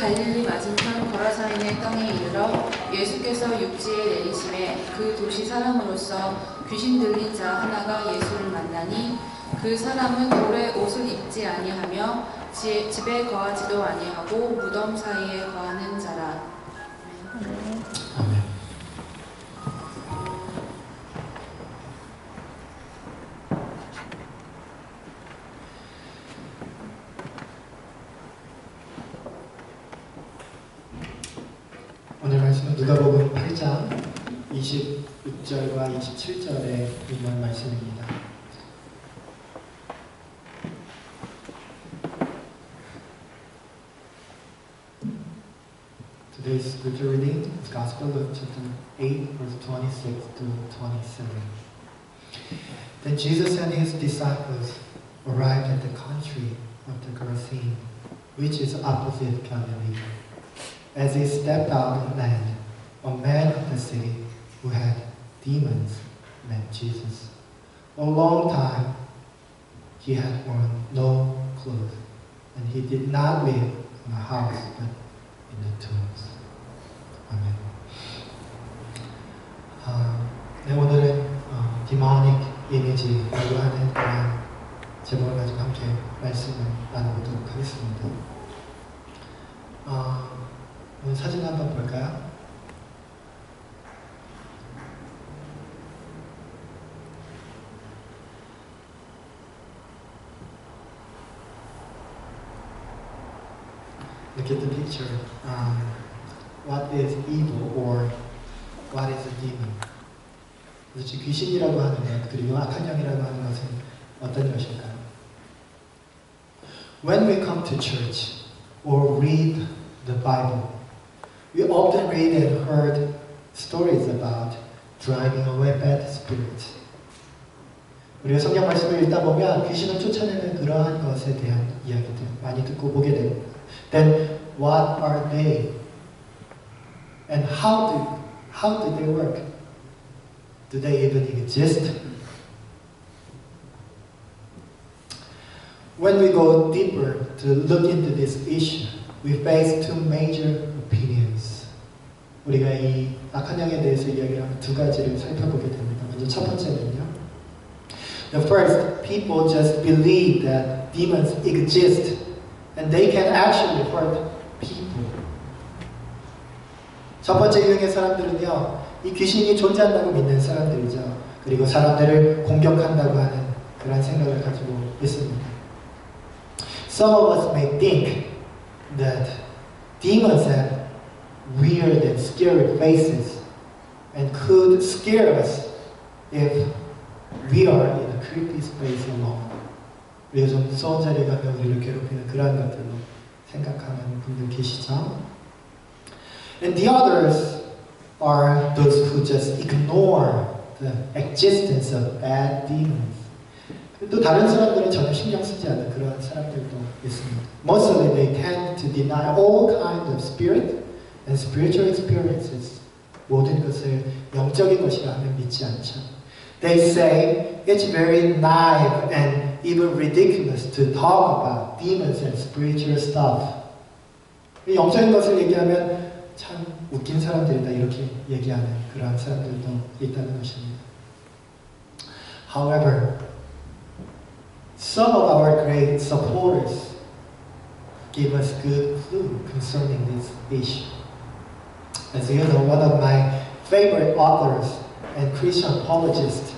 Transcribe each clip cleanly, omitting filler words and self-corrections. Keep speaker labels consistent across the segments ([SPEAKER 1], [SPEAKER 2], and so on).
[SPEAKER 1] 갈릴리 맞은편 거라사인의 땅에 이르러 예수께서 육지에 내리심에 그 도시 사람으로서 귀신 들린 자 하나가 예수를 만나니 그 사람은 오래 옷을 입지 아니하며 집에 거하지도 아니하고 무덤 사이에 거하는 자라.
[SPEAKER 2] 아멘. 오늘 말씀은 누가복음 8장 26절과 27절에 있는 말씀입니다. Today's scripture reading is Gospel of chapter 8, verse 26 to 27. Then Jesus and his disciples arrived at the country of the Gerasene, which is opposite Galilee. As he stepped out on land, a man of the city who had demons met Jesus. A long time he had worn no clothes, and he did not live in a house, but in the tombs. 아멘. 네, 오늘은 demonic image라고 하는 그런 제목을 가지고 함께 말씀을 나눠보도록 하겠습니다. 오늘 사진 한번 볼까요? Look at the picture. What is evil or what is a demon? 도대체 귀신이라고 하는 것 그리고 악한 영이라고 하는 것은 어떤 것일까요? When we come to church or read the Bible, we often read and heard stories about driving away bad spirits. 우리가 성경 말씀을 읽다 보면 귀신을 쫓아내는 그러한 것에 대한 이야기들 많이 듣고 보게 됩니다. Then what are they? And how do they work? Do they even exist? When we go deeper to look into this issue, we face two major opinions. 우리가 이 악한 영에 대해서 이야기를 하면 두 가지를 살펴보게 됩니다. 먼저 첫 번째는요. The first, people just believe that demons exist and they can actually hurt people. 첫 번째 유형의 사람들은요, 이 귀신이 존재한다고 믿는 사람들이죠. 그리고 사람들을 공격한다고 하는 그런 생각을 가지고 있습니다. Some of us may think that demons have weird and scary faces and could scare us if we are in a creepy space alone. 우리가 좀 무서운 자리에 가면 우리를 괴롭히는 그러한 것들로 생각하는 분들 계시죠? And the others are those who just ignore the existence of bad demons. 또 다른 사람들은 전혀 신경 쓰지 않는 그런 사람들도 있습니다. Mostly they tend to deny all kinds of spirit and spiritual experiences. 모든 것을 영적인 것이라 하면 믿지 않죠. They say it's very naive and even ridiculous to talk about demons and spiritual stuff. 영적인 것을 얘기하면 참 웃긴 사람들이다 이렇게 얘기하는 그러한 사람들도 있다는 것입니다. However, some of our great supporters give us good clue concerning this issue. As you know, one of my favorite authors and Christian apologist,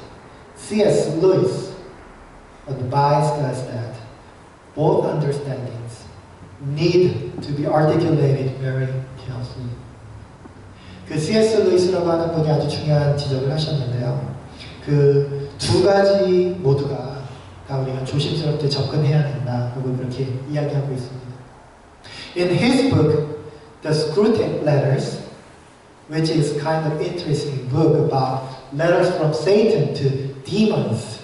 [SPEAKER 2] C.S. Lewis, advised us that both understandings need to be articulated very carefully. 그 C.S. 루이스라고 하는 분이 아주 중요한 지적을 하셨는데요. 그 두 가지 모두가 다 우리가 조심스럽게 접근해야 된다고 그렇게 이야기하고 있습니다. In his book, The Screwtape Letters, which is kind of interesting book about letters from Satan to demons,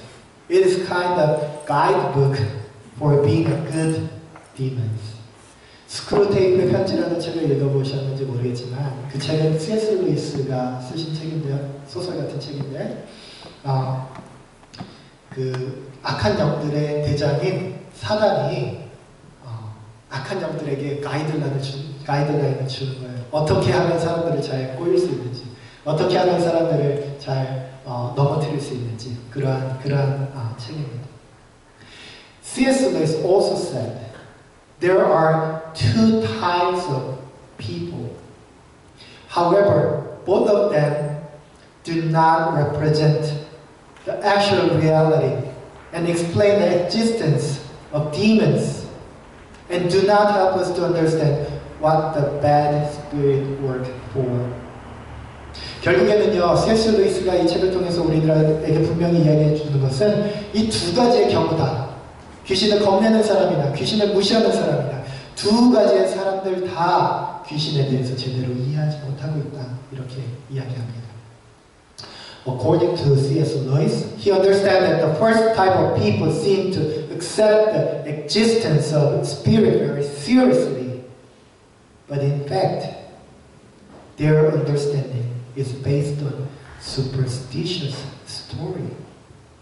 [SPEAKER 2] it is kind of guidebook for being a good demons. 스크루테이프의 편지라는 책을 읽어보셨는지 모르겠지만 그 책은 C.S. 루이스가 쓰신 책인데요. 소설 같은 책인데 그 악한 영들의 대장인 사단이 악한 영들에게 가이드라인을 가이드라인을 주는 거예요. 어떻게 하면 사람들을 잘 꼬일 수 있는지, 어떻게 하면 사람들을 잘 넘어뜨릴 수 있는지 그러한 책입니다. C.S. Lewis also said, there are two types of people. However, both of them do not represent the actual reality and explain the existence of demons and do not help us to understand what the bad spirit work for. 결국에는요, C.S. 루이스가 이 책을 통해서 우리들에게 분명히 이야기해 주는 것은 이 두 가지의 경우다. 귀신을 겁내는 사람이나 귀신을 무시하는 사람이나 두 가지의 사람들 다 귀신에 대해서 제대로 이해하지 못하고 있다. 이렇게 이야기합니다. According to C.S. Lewis, he understands that the first type of people seem to accept the existence of spirit very seriously, but in fact, their understanding is based on superstitious story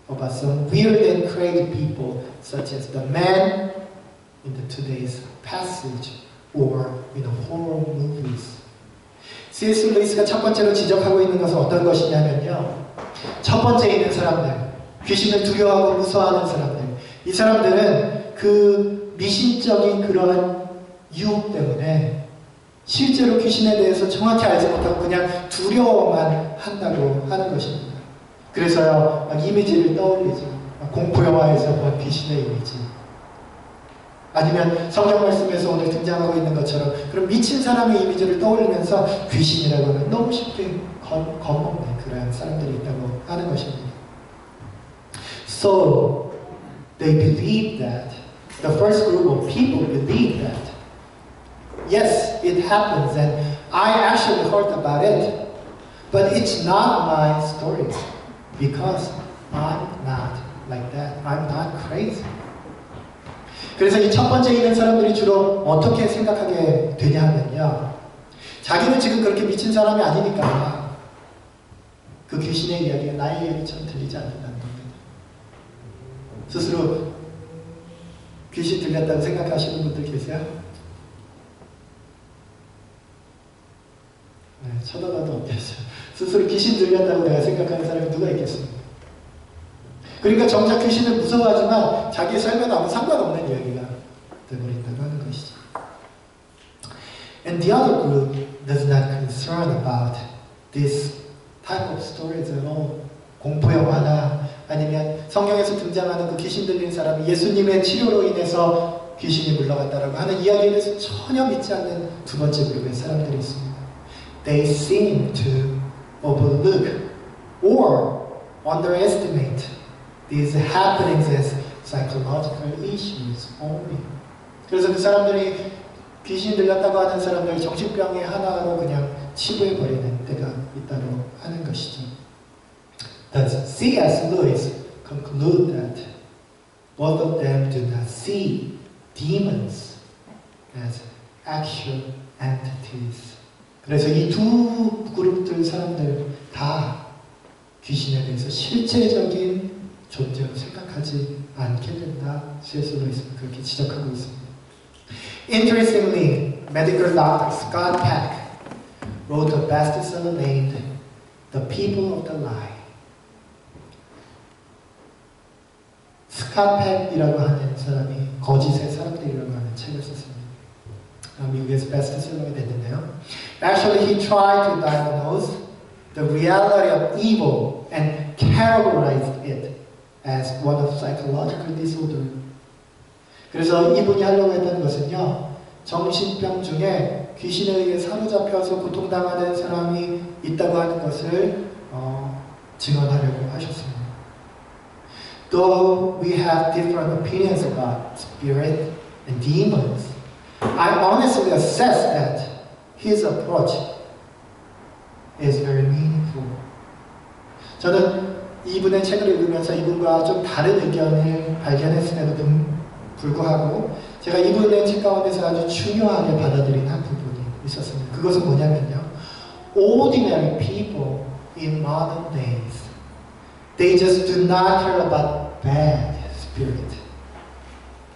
[SPEAKER 2] about some weird and crazy people, such as the man in the today's passage or in the horror movies. C.S. 루이스가 첫 번째로 지적하고 있는 것은 어떤 것이냐면요. 첫 번째 있는 사람들, 귀신을 두려워하고 무서워하는 사람들, 이 사람들은 그 미신적인 그러한 유혹 때문에 실제로 귀신에 대해서 정확히 알지 못하고 그냥 두려워만 한다고 하는 것입니다. 그래서요, 막 이미지를 떠올리죠. 공포 영화에서 본 귀신의 이미지. 아니면 성경 말씀에서 오늘 등장하고 있는 것처럼 그런 미친 사람의 이미지를 떠올리면서 귀신이라고 하면 너무 쉽게 겁먹는 그런 사람들이 있다고 하는 것입니다. So, they believe that, the first group of people believe that, yes, it happens and I actually heard about it, but it's not my story because I'm not like that. I'm not crazy. 그래서 이 첫 번째 있는 사람들이 주로 어떻게 생각하게 되냐 하면요. 자기는 지금 그렇게 미친 사람이 아니니까 그 귀신의 이야기가 나의 이야기처럼 들리지 않는다는 겁니다. 스스로 귀신 들렸다고 생각하시는 분들 계세요? 네, 쳐다봐도 없겠어요. 스스로 귀신 들렸다고 내가 생각하는 사람이 누가 있겠습니까? 그러니까 정작 귀신을 무서워하지만 자기 삶에도 아무 상관없는 이야기가 되어버린다고 하는 것이죠. And the other group does not concern about this type of stories at all. 공포 영화나 아니면 성경에서 등장하는 그 귀신 들린 사람이 예수님의 치료로 인해서 귀신이 물러갔다라고 하는 이야기에 대해서 전혀 믿지 않는 두 번째 그룹의 사람들이 있습니다. They seem to overlook or underestimate these happenings as psychological issues only. 그래서 그 사람들이 귀신 들렸다고 하는 사람들 정신병의 하나로 그냥 치부해버리는 때가 있다고 하는 것이죠. Thus, C.S. Lewis conclude that both of them do not see demons as actual entities. 그래서 이 두 그룹들 사람들 다 귀신에 대해서 실체적인 존재로 생각하지 않게 된다. C.S. 루이스는 그렇게 지적하고 있습니다. Interestingly, medical doctor Scott Peck wrote a bestseller named The People of the Lie. 스캇 팩이라고 하는 사람이 거짓의 사람들이라고 하는 책을 썼습니다. 미국에서 베스트셀러가 됐는데요. Actually, he tried to diagnose the reality of evil and categorized it as one of psychological disorder. 그래서 이분이 하려고 했던 것은요, 정신병 중에 귀신에 의해 사로잡혀서 고통당하는 사람이 있다고 하는 것을 증언하려고 하셨습니다. Though we have different opinions about spirit and demons, I honestly assess that his approach is very meaningful. 저는 이분의 책을 읽으면서 이분과 좀 다른 의견을 발견했음에도 불구하고 제가 이분의 책 가운데서 아주 중요하게 받아들인 한 부분이 있었습니다. 그것은 뭐냐면요. Ordinary people in modern days, they just do not care about bad spirit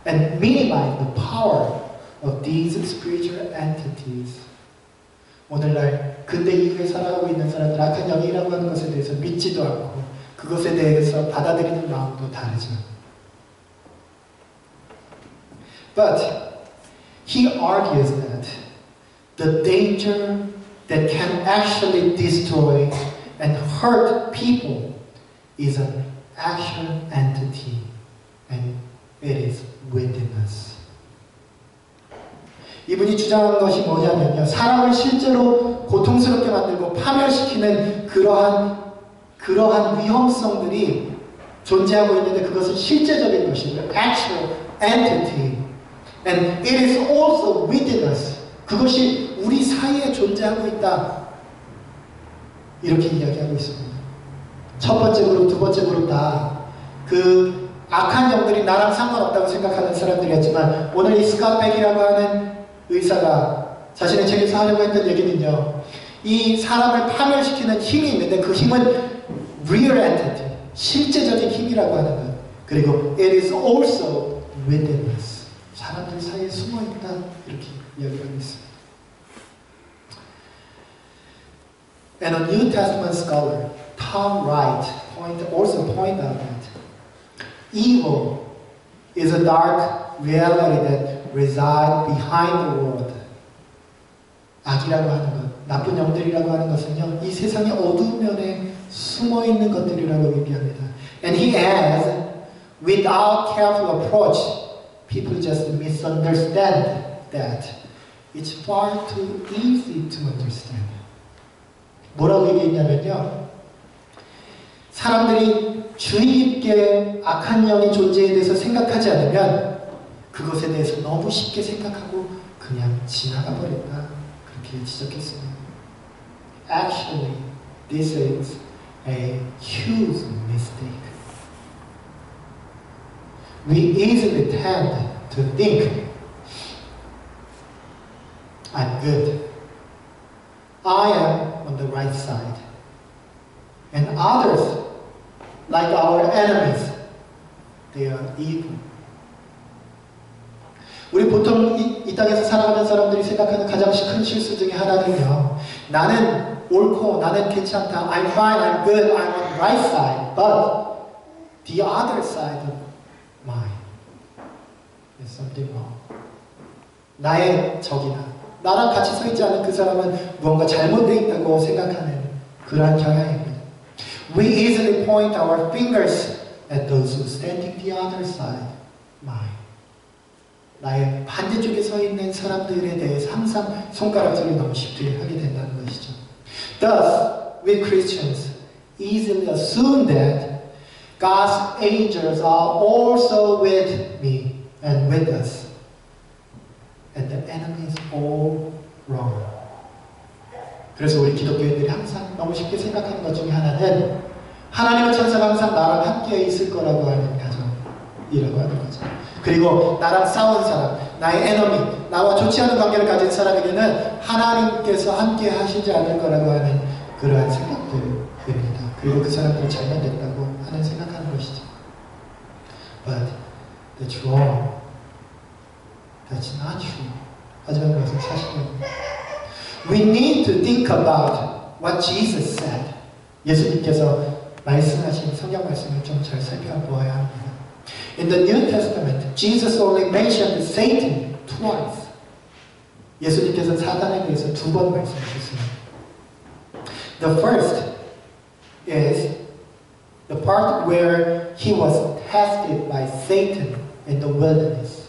[SPEAKER 2] and minimize the power of these spiritual entities. 오늘날 근대 이후에 살아가고 있는 사람들 악한 영이라고 하는 것에 대해서 믿지도 않고 그것에 대해서 받아들이는 마음도 다르죠. But he argues that the danger that can actually destroy and hurt people is an actual entity and it is within us. 이분이 주장하는 것이 뭐냐면요. 사람을 실제로 고통스럽게 만들고 파멸시키는 그러한 위험성들이 존재하고 있는데 그것은 실제적인 것이고요. Actual entity. And it is also within us. 그것이 우리 사이에 존재하고 있다. 이렇게 이야기하고 있습니다. 첫 번째 그룹, 두 번째 그룹 다 그 악한 영들이 나랑 상관없다고 생각하는 사람들이었지만 오늘 이 스캇 백이라고 하는 의사가 자신의 책에서 하려고 했던 얘기는요. 이 사람을 파멸시키는 힘이 있는데 그 힘은 real entity, 실제적인 힘이라고 하는 것. 그리고 it is also within us. 사람들 사이에 숨어있다. 이렇게 이야기하고 있습니다. And a New Testament scholar, Tom Wright, also point out that evil is a dark reality that resides behind the world. 악이라고 하는 것, 나쁜 영들이라고 하는 것은요, 이 세상의 어두운 면에 숨어 있는 것들이라고 의미합니다. And he adds, without careful approach, people just misunderstand that. It's far too easy to understand. 뭐라고 얘기했냐면요. 사람들이 주의 깊게 악한 영의 존재에 대해서 생각하지 않으면 그것에 대해서 너무 쉽게 생각하고 그냥 지나가 버린다. 그렇게 지적했습니다. Actually, this is a huge mistake. We easily tend to think, I'm good. I am on the right side. And others, like our enemies, they are evil. 우리 보통 이 땅에서 살아가는 사람들이 생각하는 가장 큰 실수 중에 하나는요. 나는 옳고 나는 괜찮다. I'm fine, I'm good, I'm on the right side. But the other side of mine is something wrong. 나의 적이다. 나랑 같이 서 있지 않은 그 사람은 무언가 잘못되어 있다고 생각하는 그러한 경향입니다. We easily point our fingers at those who standing the other side, mine. 나의 반대쪽에 서 있는 사람들에 대해서 항상 손가락질을 너무 쉽게 하게 된다는 것이죠. Thus, we Christians easily assume that God's angels are also with me and with us. And the enemy is all wrong. 그래서 우리 기독교인들이 항상 너무 쉽게 생각하는 것 중에 하나는 하나님의 천사가 항상 나랑 함께 있을 거라고 하는 가정이라고 하는 거죠. 그리고 나랑 싸운 사람, 나의 에너미, 나와 좋지 않은 관계를 가진 사람에게는 하나님께서 함께 하시지 않을 거라고 하는 그러한 생각들입니다. 그리고 그 사람들이 잘못됐다고 하는 생각하는 것이죠. But that's wrong. That's not true. 하지만 그것은 사실입니다. We need to think about what Jesus said. 예수님께서 말씀하신 성경 말씀을 좀 잘 살펴보아야 합니다. In the New Testament, Jesus only mentioned Satan twice. 예수님께서는 사단에 대해서 2번 말씀하셨습니다. The first is the part where he was tested by Satan in the wilderness.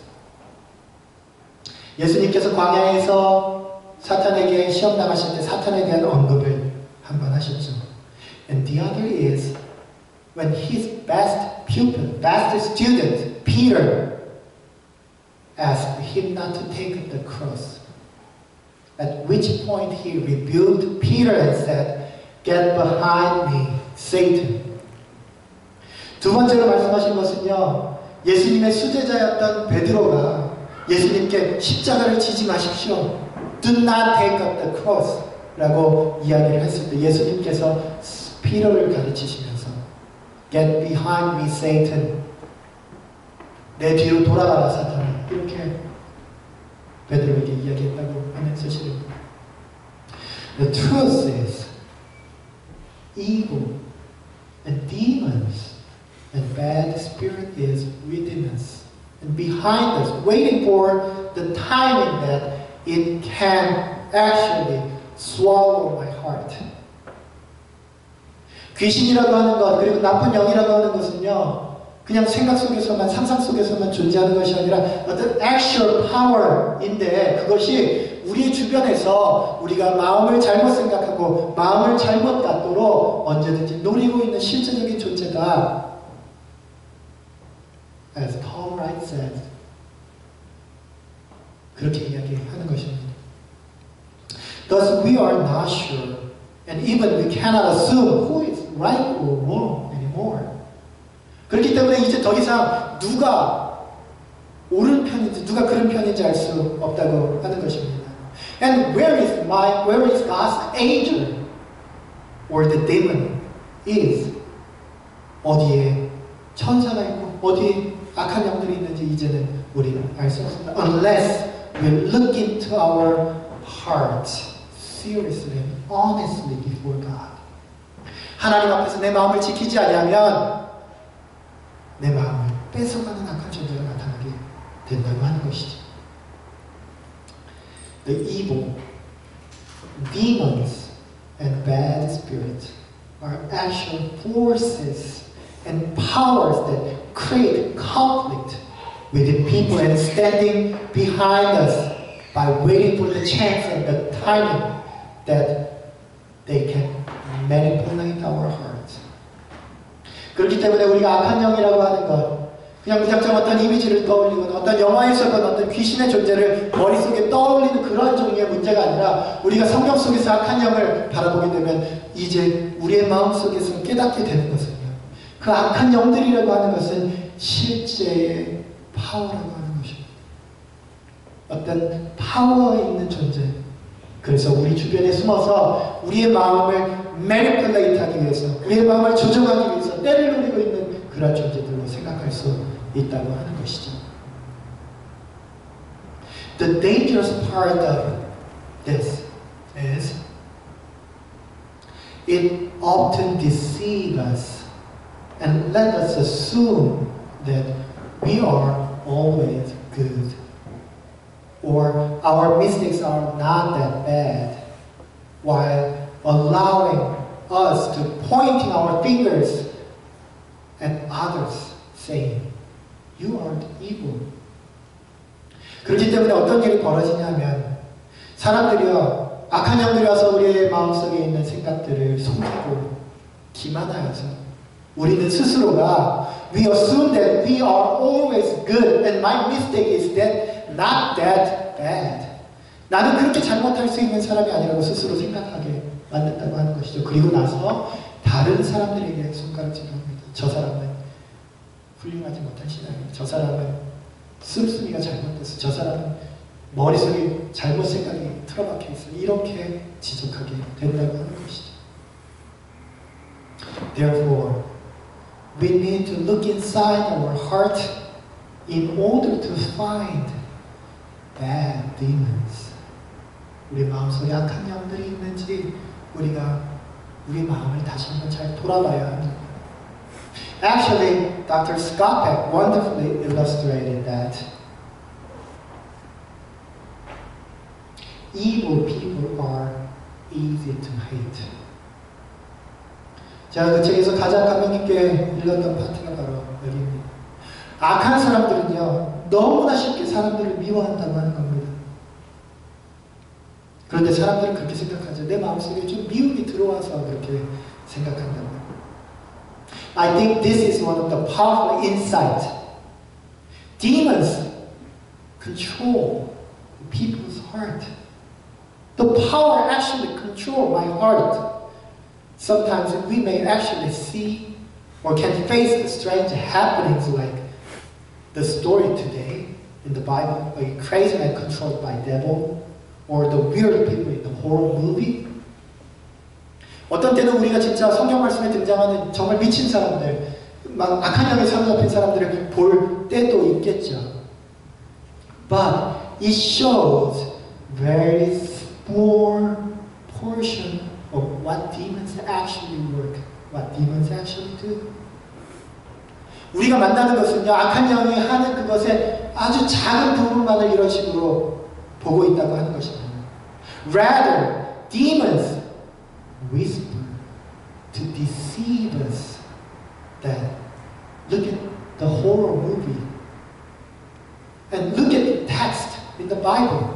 [SPEAKER 2] 예수님께서 광야에서 사탄에게 시험 당하실 때 사탄에 대한 언급을 한번 하셨죠. And the other is when his best pupil, best student, Peter, asked him not to take up the cross. At which point he rebuked Peter and said, "Get behind me, Satan." 두 번째로 말씀하신 것은요, 예수님의 수제자였던 베드로가 예수님께 십자가를 지지 마십시오. Do not take up the cross. 라고 이야기를 했을 때 예수님께서 피터를 가르치시면서 Get behind me, Satan. 내 뒤로 돌아가라, 사탄아. 이렇게 베드로에게 이야기했다고 하는 사실입니다. The truth is, evil and demons and bad spirit is within us and behind us, waiting for the timing that it can actually swallow my heart. 귀신이라고 하는 것, 그리고 나쁜 영이라고 하는 것은요, 그냥 생각 속에서만, 상상 속에서만 존재하는 것이 아니라 어떤 actual power인데, 그것이 우리 주변에서 우리가 마음을 잘못 생각하고 마음을 잘못 갖도록 언제든지 노리고 있는 실제적인 존재다. As Paul Wright said, 그렇게 이야기하는 것입니다. Thus we are not sure, and even we cannot assume who is right or wrong anymore. 그렇기 때문에 이제 더 이상 누가 옳은 편인지 누가 그런 편인지 알 수 없다고 하는 것입니다. And where is God's angel or the demon is? 어디에 천사가 있고 어디에 악한 영들이 있는지 이제는 우리는 알 수 없습니다. Unless we look into our hearts seriously and honestly before God. 하나님 앞에서 내 마음을 지키지 않으면 내 마음을 뺏어가는 악한 존재가 나타나게 된다고 하는 것이죠. The evil, demons, and bad spirits are actual forces and powers that create conflict within people and standing behind us by waiting for the chance and the timing that they can manipulate our hearts. 그렇기 때문에 우리가 악한 영이라고 하는 것, 그냥 무작정 어떤 이미지를 떠올리거나 어떤 영화에서거나 어떤 귀신의 존재를 머릿속에 떠올리는 그러한 종류의 문제가 아니라 우리가 성경 속에서 악한 영을 바라보게 되면 이제 우리의 마음속에서 깨닫게 되는 것은요, 그 악한 영들이라고 하는 것은 실제의 파워라고 하는 것입니다. 어떤 파워 있는 존재. 그래서 우리 주변에 숨어서 우리의 마음을 매니플레이트 하기 위해서, 우리의 마음을 조정하기 위해서 때를 노리고 있는 그런 존재들로 생각할 수 있다고 하는 것이죠. The dangerous part of this is it often deceives us and let us assume that we are always good or our mistakes are not that bad, while allowing us to pointing our fingers at others, saying, "You aren't evil." 그렇기 때문에 어떤 일이 벌어지냐면 사람들이요, 악한 영들이 와서 우리의 마음속에 있는 생각들을 속이고 기만하여서 우리는 스스로가 we assume that we are always good and my mistake is that not that bad. 나는 그렇게 잘못할 수 있는 사람이 아니라고 스스로 생각하게 만든다고 하는 것이죠. 그리고 나서 다른 사람들에게 손가락질합니다. 저 사람은 훌륭하지 못한 신앙이에요. 저 사람은 씀씀이가 잘못됐어. 저 사람은 머릿속에 잘못 생각이 틀어박혀 있어. 이렇게 지적하게 된다고 하는 것이죠. Therefore, we need to look inside our heart in order to find bad demons. 우리 마음속에 악한 영들이 있는지 우리가 우리 마음을 다시 한번 잘 돌아봐야 합니다. Actually, Dr. Scott Peck wonderfully illustrated that evil people are easy to hate. 제가 그 책에서 가장 감명 깊게 읽었던 파트가 바로 여기입니다. 악한 사람들은요, 너무나 쉽게 사람들을 미워한다고 하는 겁니다. 그런데 사람들은 그렇게 생각하죠. 내 마음속에 좀 미움이 들어와서 그렇게 생각한다고. I think this is one of the powerful insights. Demons control people's heart. The power actually control my heart. Sometimes we may actually see or can face strange happenings like the story today in the Bible, a crazy man controlled by devil, or the weird people in the horror movie. 어떤 때는 우리가 진짜 성경 말씀에 등장하는 정말 미친 사람들, 막 악한 영에 사로잡힌 사람들을 볼 때도 있겠죠. But it shows very small portion of what demons actually work, what demons actually do. 우리가 만나는 것은요, 악한 영이 하는 그것의 아주 작은 부분만을 이런 식으로 보고 있다고 하는 것입니다. Rather, demons whisper to deceive us that look at the horror movie and look at the text in the Bible.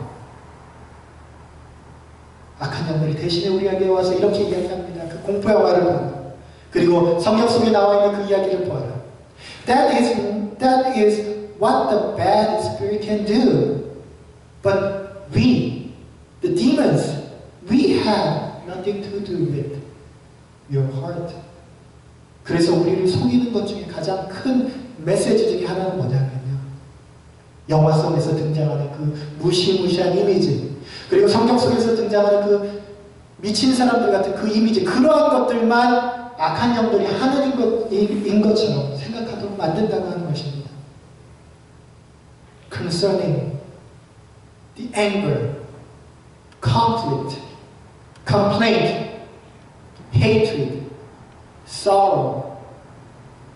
[SPEAKER 2] 악한 영들이 대신에 우리에게 와서 이렇게 이야기합니다. 그 공포 영화를 보라. 그리고 성경 속에 나와 있는 그 이야기를 보아라. That is what the bad spirit can do. But we, the demons, we have nothing to do with your heart. 그래서 우리를 속이는 것 중에 가장 큰 메시지 중에 하나는 뭐냐면요. 영화 속에서 등장하는 그 무시무시한 이미지, 그리고 성경 속에서 등장하는 그 미친 사람들 같은 그 이미지, 그러한 것들만 악한 영들이 하나님 것처럼 생각하도록 만든다고 하는 것입니다. Concerning the anger, conflict, complaint, hatred, sorrow,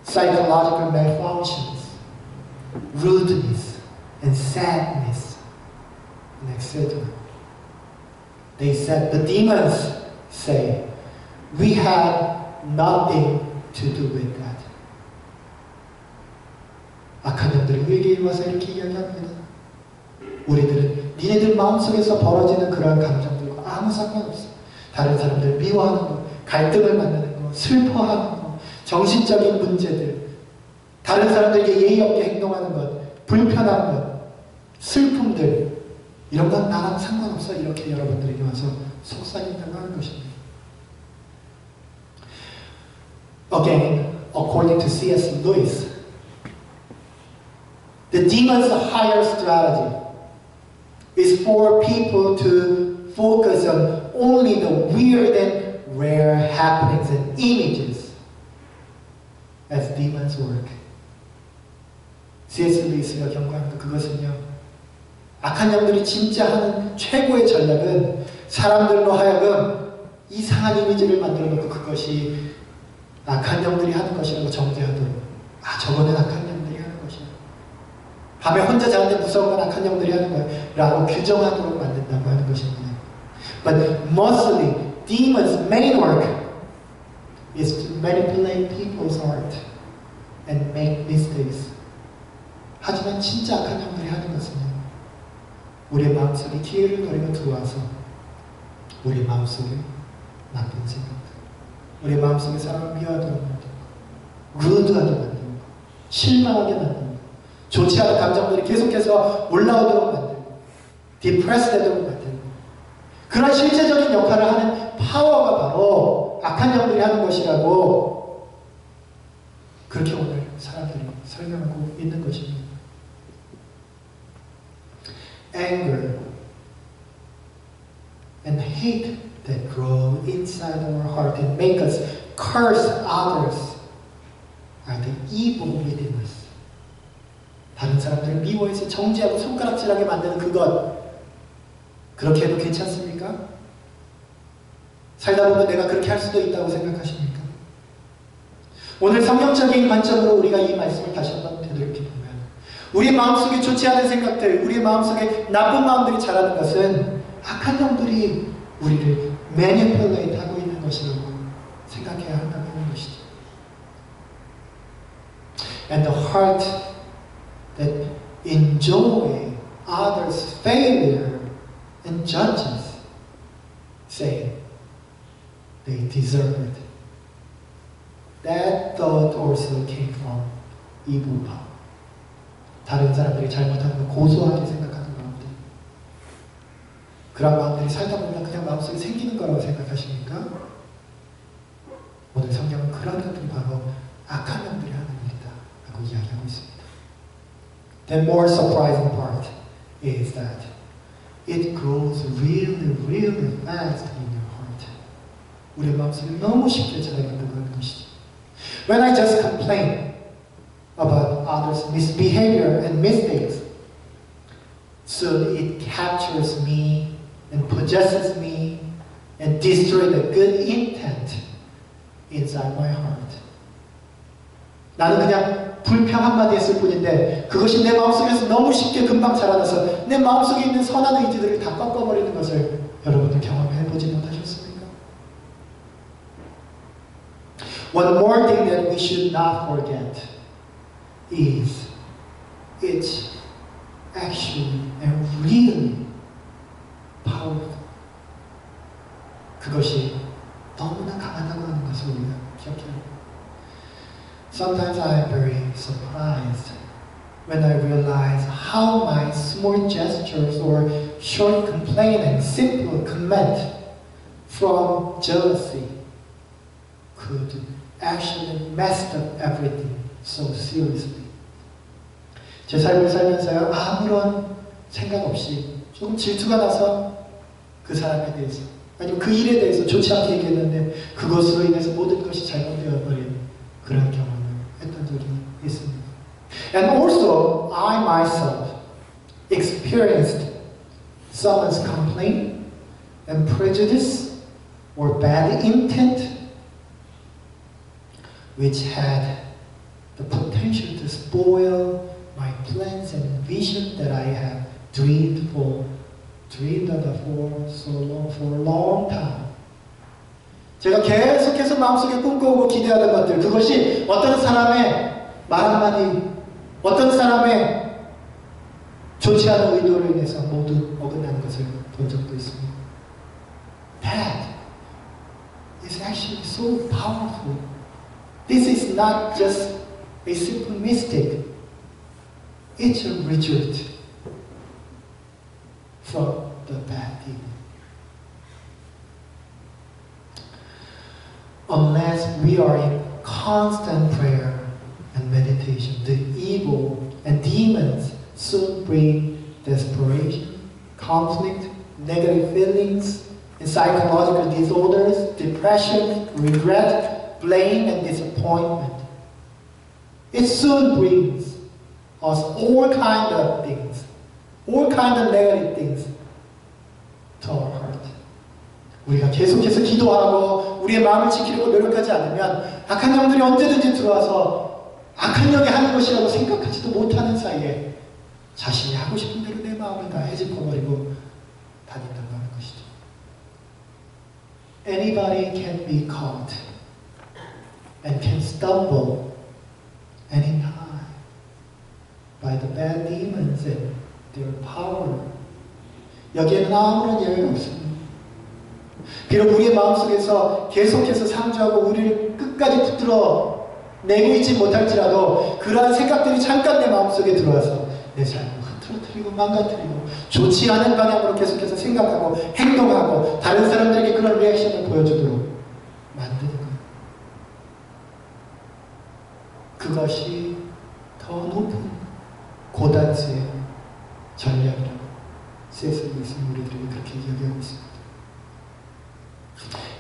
[SPEAKER 2] psychological malfunctions, rudeness, and sadness, and etc. They said, the demons say, we have nothing to do with that. 악한 영들이 우리에게 와서 이렇게 이야기합니다. 우리들은 니네들 마음속에서 벌어지는 그러한 감정들과 아무 상관없어. 다른 사람들 미워하는 것, 갈등을 만드는 것, 슬퍼하는 것, 정신적인 문제들, 다른 사람들에게 예의 없게 행동하는 것, 불편한 것, 슬픔들, 이런 건 나랑 상관없어. 이렇게 여러분들에게 와서 속삭인다고 하는 것입니다. Again, according to C.S. Lewis, the demon's higher strategy is for people to focus on only the weird and rare happenings and images as demons work. C.S. 루이스가 경고합니다. 그것은요, 악한 영들이 진짜 하는 최고의 전략은 사람들로 하여금 이상한 이미지를 만들어 놓고 그것이 악한 영들이 하는 것이라고 정죄하도록, 아, 저거는 악한 영들이 하는 것이야, 밤에 혼자 자는데 무서운 건 악한 영들이 하는 거야 라고 규정하도록 만든다고 하는 것입니다. But mostly demons' main work is to manipulate people's heart and make mistakes. 하지만 진짜 악한 영들이 하는 것은요, 우리의 마음속에 기회를 노리고 들어와서 우리 마음속에 나쁜 생각들, 우리 마음속에 사람을 미워하도록 만들고, 루드하게 만들고, 실망하게 만들고, 좋지 않은 감정들이 계속해서 올라오도록 만들고, 디프레스 되도록 만들고, 그런 실제적인 역할을 하는 파워가 바로 악한 영들이 하는 것이라고 그렇게 오늘 사람들이 설명하고 있는 것입니다. Anger and hate that grow inside our heart and make us curse others are the evil within us. 다른 사람들을 미워해서 정죄하고 손가락질하게 만드는 그것, 그렇게 해도 괜찮습니까? 살다 보면 내가 그렇게 할 수도 있다고 생각하십니까? 오늘 성경적인 관점으로 우리가 이 말씀을 다시 한번 되돌이켜보면, 우리의 마음속에 좋지 않은 생각들, 우리의 마음속에 나쁜 마음들이 자라는 것은 악한 영들이 우리를 매니플레이트 하고 있는 것이라고 생각해야 한다는 것이죠. And the heart that enjoy others' failure and judges say they deserve it. That thought also came from evil power. 다른 사람들이 잘못하는 걸 고소하게 생각하는 마음들, 그런 마음들이 살다 보면 그냥 마음속에 생기는 거라고 생각하십니까? 오늘 성경은 그런 것들이 바로 악한 영들이 하는 일이다 라고 이야기하고 있습니다. The more surprising part is that it grows really, really fast in your heart. 우리 마음속에 너무 쉽게 자라간다고 하는 것이죠. When I just complain about others' misbehavior and mistakes, soon it captures me and possesses me and destroys the good intent inside my heart. 나는 그냥 불평 한마디 했을 뿐인데 그것이 내 마음속에서 너무 쉽게 금방 자라나서 내 마음속에 있는 선한 의지들을 다 꺾어버리는 것을 여러분들 경험해보지 못하셨습니까? One more thing that we should not forget is it's actually and really powerful. 그것이 너무나 강하다고 하는 것을 우리가 기억해야 합니다. Sometimes I am very surprised when I realize how my small gestures or short complaint and simple comment from jealousy could actually mess up everything so seriously. 제 삶을 살면서요, 아무런 생각 없이 조금 질투가 나서 그 사람에 대해서 아니면 그 일에 대해서 좋지 않게 얘기했는데 그것으로 인해서 모든 것이 잘못되어 버린 그런 경험을 했던 적이 있습니다. And also, I myself experienced someone's complaint and prejudice or bad intent which had the potential to spoil my plans and vision that I have dreamed of for a long time. 제가 계속해서 마음속에 꿈꿔오고 기대하던 것들, 그것이 어떤 사람의 말 한마디, 어떤 사람의 좋지 않은 의도로 인해서 모두 어긋나는 것을 본 적도 있습니다. That is actually so powerful. This is not just a simple mistake. It's a result from the bad deed. Unless we are in constant prayer and meditation, the evil and demons soon bring desperation, conflict, negative feelings, and psychological disorders, depression, regret, blame, and disappointment. It soon brings us all kind of things, all kind of negative things to our heart. 우리가 계속해서 기도하고 우리의 마음을 지키려고 노력하지 않으면 악한 영들이 언제든지 들어와서 악한 영이 하는 것이라고 생각하지도 못하는 사이에 자신이 하고 싶은 대로 내 마음을 다 헤집어버리고 다닌다고 하는 것이죠. Anybody can be caught and can stumble anytime by the bad demons and their power. 여기에는 아무런 예외가 없습니다. 비록 우리의 마음속에서 계속해서 상주하고 우리를 끝까지 붙들어 내고 있지 못할지라도 그러한 생각들이 잠깐 내 마음속에 들어와서 내 삶을 흐트러뜨리고 망가뜨리고 좋지 않은 방향으로 계속해서 생각하고 행동하고 다른 사람들에게 그런 리액션을 보여주도록 만드는 거예요. 그것이 더 높은 고단수의 전략이라고 C.S. 루이스는 우리들에게 그렇게 이야기하고 있습니다.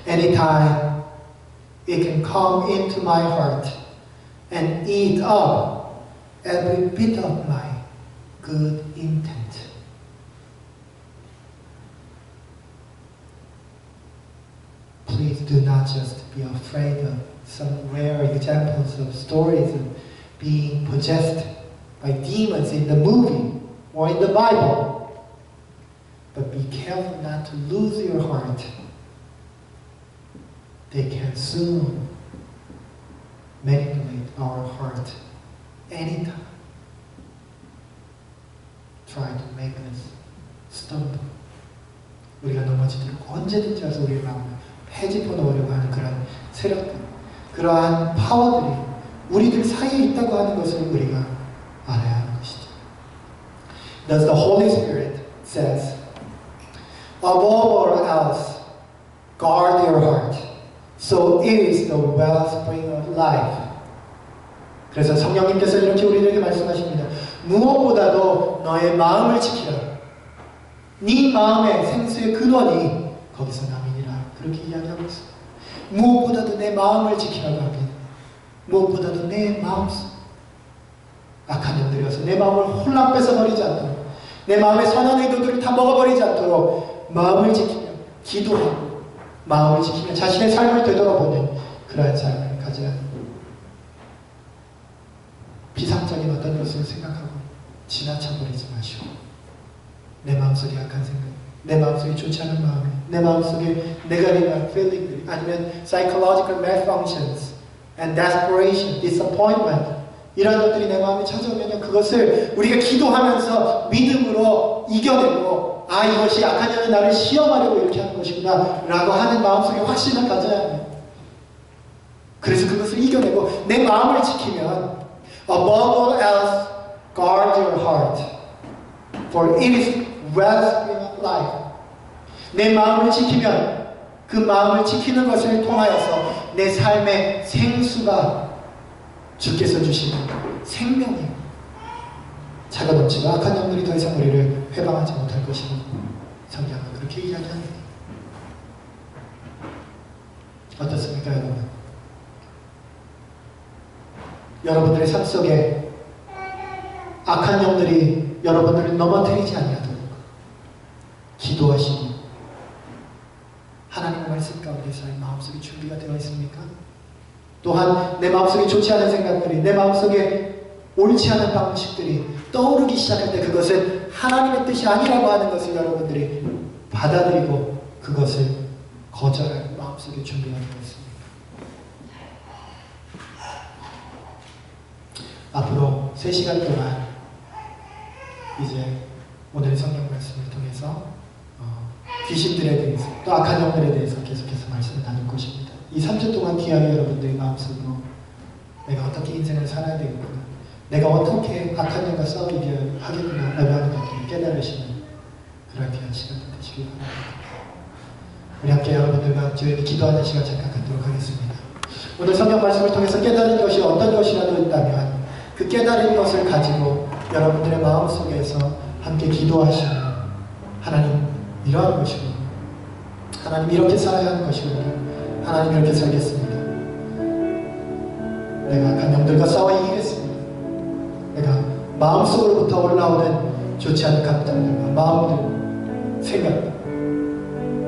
[SPEAKER 2] Anytime it can come into my heart and eat up every bit of my good intent. Please do not just be afraid of some rare examples of stories of being possessed by demons in the movie or in the Bible, but be careful not to lose your heart. They can soon manipulate our heart anytime. Try to make us stumble. 우리가 넘어지도록 언제든지 와서 우리의 마음을 헤집어 놓으려고 하는 그런 세력들, 그러한 파워들이 우리들 사이에 있다고 하는 것을 우리가 알아야 하는 것이죠. Thus the Holy Spirit says, above all else, guard your heart. So it is the wellspring of life. 그래서 성령님께서 이렇게 우리에게 말씀하십니다. 무엇보다도 너의 마음을 지키라. 네 마음의 생수의 근원이 거기서 남이니라. 그렇게 이야기하고 있습니다. 무엇보다도 내 마음을 지키라고 합니다. 무엇보다도 내 마음속 악한 영들이 와서 내 마음을 혼란 뺏어버리지 않도록 내 마음의 선한 의도들을 다 먹어버리지 않도록 마음을 지키며 기도하고 마음을 지키며 자신의 삶을 되돌아보는 그러한 삶을 가져야 합니다. 비상적인 어떤 것을 생각하고 지나쳐버리지 마시고 내 마음속에 약한 생각, 내 마음속에 좋지 않은 마음, 내 마음속에 negative feeling들이 아니면 psychological malfunctions and desperation, disappointment 이런 것들이 내 마음에 찾아오면 그것을 우리가 기도하면서 믿음으로 이겨내고 이것이 약한 영이 나를 시험하려고 이렇게 하는 것이구나 라고 하는 마음속에 확신을 가져야 합니다. 그래서 그것을 이겨내고 내 마음을 지키면 above all else guard your heart for it is wellspring of life. 내 마음을 지키면 그 마음을 지키는 것을 통하여서 내 삶의 생수가 주께서 주시는 생명이에요. 차가 넘치고 악한 영들이 더 이상 우리를 회방하지 못할 것이고 성경은 그렇게 이야기합니다. 어떻습니까 여러분? 여러분들의 삶 속에 악한 영들이 여러분들을 넘어뜨리지 아니하도록 기도하시고 하나님의 말씀 가운데서의 마음속에 준비가 되어 있습니까? 또한 내 마음속에 좋지 않은 생각들이 내 마음속에 옳지 않은 방식들이 떠오르기 시작할 때 그것은 하나님의 뜻이 아니라고 하는 것을 여러분들이 받아들이고 그것을 거절할 마음속에 준비가 되어 있습니다. 앞으로 3시간 동안 이제 오늘 성경 말씀을 통해서 귀신들에 대해서 또 악한 영들에 대해서 계속해서 말씀을 나눌 것입니다. 이 3주 동안 귀하게 여러분들의 마음속으로 내가 어떻게 인생을 살아야 되겠구나, 내가 어떻게 악한 영과 싸워 이겨야 하겠구나 라고 하는 것들을 깨달으시는 그런 귀한 시간 되시길 바랍니다. 우리 함께 여러분들과 조용히 기도하는 시간 잠깐 갖도록 하겠습니다. 오늘 성경 말씀을 통해서 깨달은 것이 어떤 것이라도 있다면 그 깨달은 것을 가지고 여러분들의 마음속에서 함께 기도하시며 하나님 이러한 것이고 하나님 이렇게 살아야 하는 것이고 하나님 이렇게 살겠습니다. 내가 악한 영들과 싸워 이기겠습니다. 내가 마음속으로부터 올라오는 좋지 않은 감정들과 마음들, 생각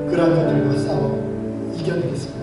[SPEAKER 2] 그런 것들과 싸워 이겨내겠습니다.